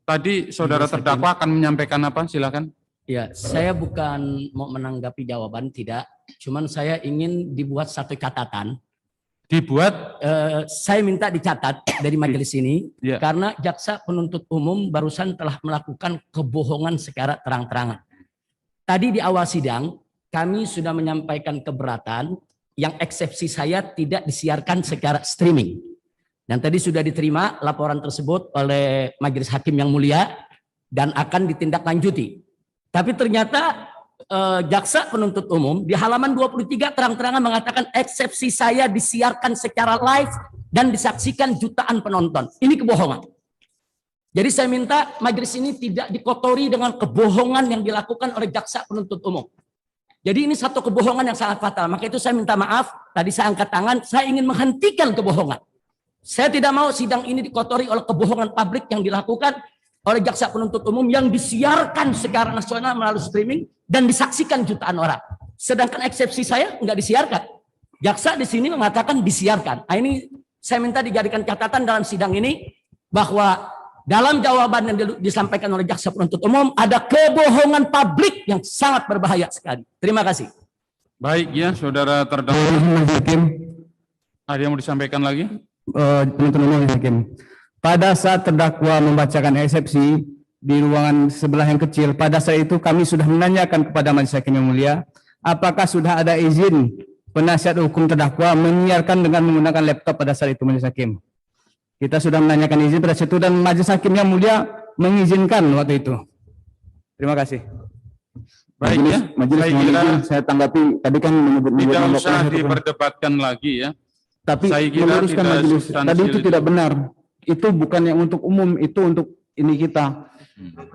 Tadi saudara terdakwa akan menyampaikan apa? Silakan. Ya, saya bukan mau menanggapi jawaban, tidak. Cuman saya ingin dibuat satu catatan. Dibuat? Saya minta dicatat dari majelis ini, ya. Karena jaksa penuntut umum barusan telah melakukan kebohongan secara terang-terangan. Tadi di awal sidang, kami sudah menyampaikan keberatan yang eksepsi saya tidak disiarkan secara streaming. Dan tadi sudah diterima laporan tersebut oleh majelis hakim yang mulia dan akan ditindaklanjuti. Tapi ternyata jaksa penuntut umum di halaman 23 terang-terangan mengatakan eksepsi saya disiarkan secara live dan disaksikan jutaan penonton. Ini kebohongan. Jadi saya minta majelis ini tidak dikotori dengan kebohongan yang dilakukan oleh jaksa penuntut umum. Jadi ini satu kebohongan yang sangat fatal. Maka itu saya minta maaf, tadi saya angkat tangan, saya ingin menghentikan kebohongan. Saya tidak mau sidang ini dikotori oleh kebohongan publik yang dilakukan oleh jaksa penuntut umum yang disiarkan secara nasional melalui streaming dan disaksikan jutaan orang. Sedangkan eksepsi saya nggak disiarkan. Jaksa di sini mengatakan disiarkan. Nah, ini saya minta dijadikan catatan dalam sidang ini bahwa dalam jawaban yang disampaikan oleh jaksa penuntut umum ada kebohongan publik yang sangat berbahaya sekali. Terima kasih. Baik ya, saudara terdakwa. Ada yang mau disampaikan lagi? Penuntut umum hakim. Pada saat terdakwa membacakan eksepsi di ruangan sebelah yang kecil, pada saat itu kami sudah menanyakan kepada majelis hakim yang mulia, apakah sudah ada izin penasihat hukum terdakwa menyiarkan dengan menggunakan laptop pada saat itu majelis hakim. Kita sudah menanyakan izin pada saat itu dan majelis hakim yang mulia mengizinkan waktu itu. Terima kasih. Baik ya, majelis saya tanggapi tadi kan menyebut tidak usah diperdebatkan lagi ya. Tapi saya kira meluruskan majelis tadi itu tidak benar. Itu bukan yang untuk umum, itu untuk ini kita,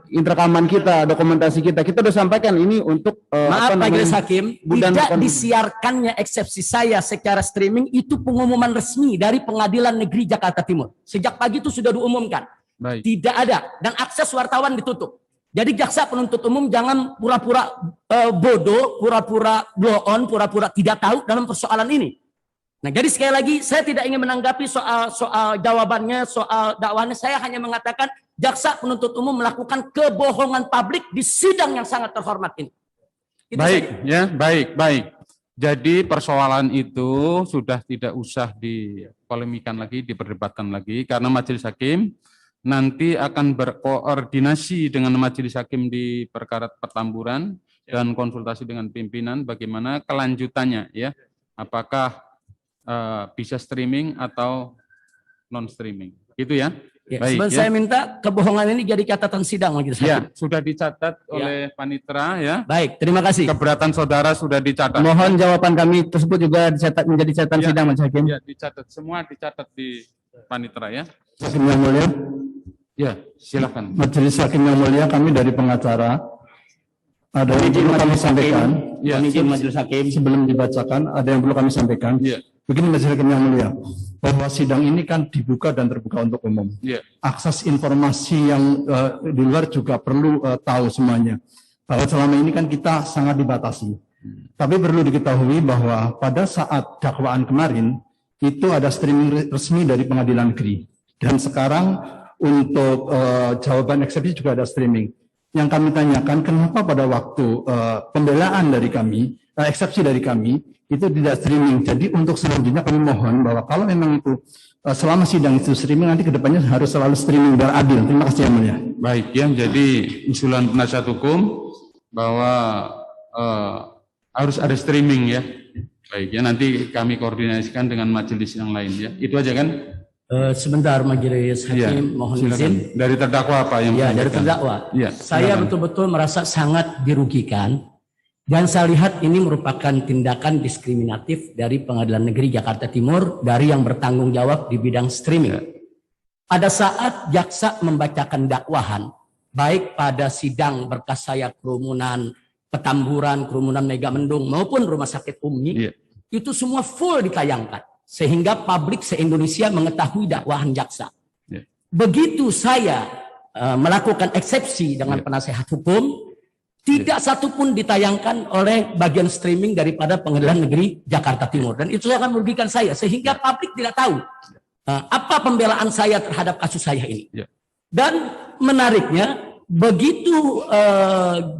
rekaman kita, dokumentasi kita. Kita sudah sampaikan ini untuk maaf majelis hakim, tidak disiarkannya eksepsi saya secara streaming itu pengumuman resmi dari Pengadilan Negeri Jakarta Timur. Sejak pagi itu sudah diumumkan. Baik. Tidak ada dan akses wartawan ditutup. Jadi jaksa penuntut umum jangan pura-pura bodoh, pura-pura blow on, pura-pura tidak tahu dalam persoalan ini. Nah, jadi sekali lagi saya tidak ingin menanggapi soal jawabannya, soal dakwahnya. Saya hanya mengatakan jaksa penuntut umum melakukan kebohongan publik di sidang yang sangat terhormat ini. Baik, ya, baik. Jadi persoalan itu sudah tidak usah dipolemikan lagi, diperdebatkan lagi, karena majelis hakim nanti akan berkoordinasi dengan majelis hakim di perkara pertamburan dan konsultasi dengan pimpinan bagaimana kelanjutannya, ya, apakah bisa streaming atau non streaming, gitu ya. Ya, baik. Ya. Saya minta kebohongan ini jadi catatan sidang majelis hakim. Ya, sudah dicatat oleh panitera ya. Baik, terima kasih. Keberatan saudara sudah dicatat. Mohon jawaban kami tersebut juga dicatat menjadi catatan sidang majelis hakim. Ya, dicatat semua, dicatat di panitera ya. Hakim yang mulia. Ya, silakan. Majelis hakim yang mulia, kami dari pengacara ada yang perlu kami sampaikan. Ya, majelis hakim sebelum dibacakan ada yang perlu kami sampaikan. Ya. Begini majelis hakim yang mulia, bahwa sidang ini kan dibuka dan terbuka untuk umum. Ya. Akses informasi yang di luar juga perlu tahu semuanya. Bahwa selama ini kan kita sangat dibatasi. Tapi perlu diketahui bahwa pada saat dakwaan kemarin itu ada streaming resmi dari Pengadilan Negeri. Dan sekarang untuk jawaban eksepsi juga ada streaming. Yang kami tanyakan, kenapa pada waktu pembelaan dari kami, eksepsi dari kami, itu tidak streaming. Jadi untuk selanjutnya kami mohon bahwa kalau memang itu selama sidang itu streaming, nanti kedepannya harus selalu streaming biar adil. Terima kasih yang mulia. Baik ya, jadi usulan penasihat hukum bahwa harus ada streaming ya. Baik ya, nanti kami koordinasikan dengan majelis yang lain ya. Itu aja kan? Sebentar majelis hakim, ya, mohon silakan. izin. Dari terdakwa apa yang? Ya, dari terdakwa. Ya, saya betul-betul merasa sangat dirugikan. Dan saya lihat ini merupakan tindakan diskriminatif dari Pengadilan Negeri Jakarta Timur dari yang bertanggung jawab di bidang streaming. Pada saat jaksa membacakan dakwahan, baik pada sidang berkas saya kerumunan Petamburan, kerumunan Megamendung maupun Rumah Sakit Umi, itu semua full ditayangkan. Sehingga publik se-Indonesia mengetahui dakwahan jaksa. Begitu saya melakukan eksepsi dengan penasehat hukum, tidak satupun ditayangkan oleh bagian streaming daripada Pengadilan Negeri Jakarta Timur. Dan itu akan merugikan saya. Sehingga publik tidak tahu apa pembelaan saya terhadap kasus saya ini. Dan menariknya, begitu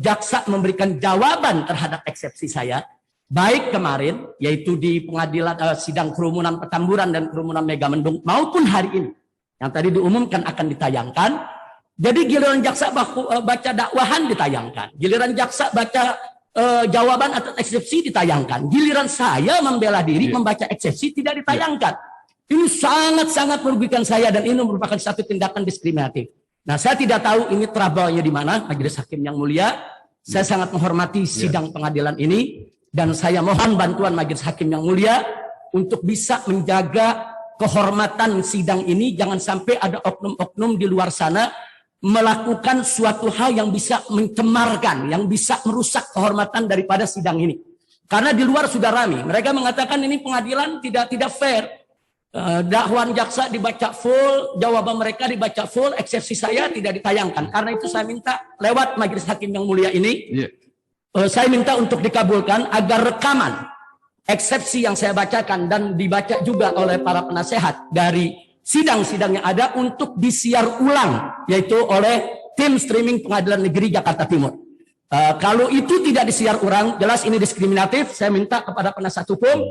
jaksa memberikan jawaban terhadap eksepsi saya, baik kemarin, yaitu di pengadilan sidang kerumunan Petamburan dan kerumunan Megamendung, maupun hari ini, yang tadi diumumkan akan ditayangkan. Jadi giliran jaksa baca dakwahan ditayangkan, giliran jaksa baca jawaban atas eksepsi ditayangkan, giliran saya membela diri membaca eksepsi tidak ditayangkan. Ini sangat-sangat merugikan saya dan ini merupakan satu tindakan diskriminatif. Nah, saya tidak tahu ini trouble-nya di mana, Majelis Hakim yang mulia. Saya sangat menghormati sidang pengadilan ini dan saya mohon bantuan Majelis Hakim yang mulia untuk bisa menjaga kehormatan sidang ini. Jangan sampai ada oknum-oknum di luar sana melakukan suatu hal yang bisa mencemarkan, yang bisa merusak kehormatan daripada sidang ini. Karena di luar sudah ramai. Mereka mengatakan ini pengadilan tidak fair. Dakwaan jaksa dibaca full, jawaban mereka dibaca full, eksepsi saya tidak ditayangkan. Karena itu saya minta lewat Majelis Hakim yang mulia ini, saya minta untuk dikabulkan agar rekaman eksepsi yang saya bacakan dan dibaca juga oleh para penasehat dari sidang-sidang yang ada untuk disiar ulang, yaitu oleh tim streaming Pengadilan Negeri Jakarta Timur. Kalau itu tidak disiar ulang, jelas ini diskriminatif. Saya minta kepada penasihat hukum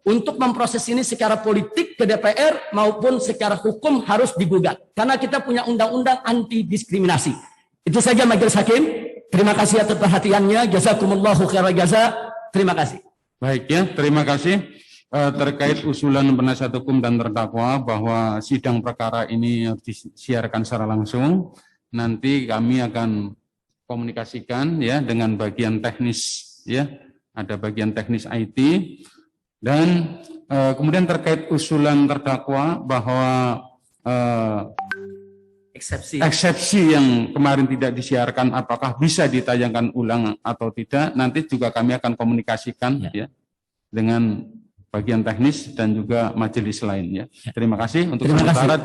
untuk memproses ini secara politik ke DPR maupun secara hukum harus digugat. Karena kita punya undang-undang anti diskriminasi. Itu saja Majelis Hakim. Terima kasih atas perhatiannya. Jazakumullahu khairan jaza. Terima kasih. Baik ya, terima kasih. Terkait usulan penasihat hukum dan terdakwa bahwa sidang perkara ini disiarkan secara langsung, nanti kami akan komunikasikan ya dengan bagian teknis ya. Ada bagian teknis IT. Dan kemudian terkait usulan terdakwa bahwa eksepsi yang kemarin tidak disiarkan apakah bisa ditayangkan ulang atau tidak, nanti juga kami akan komunikasikan ya dengan bagian teknis dan juga majelis lain ya. Terima kasih untuk sementara.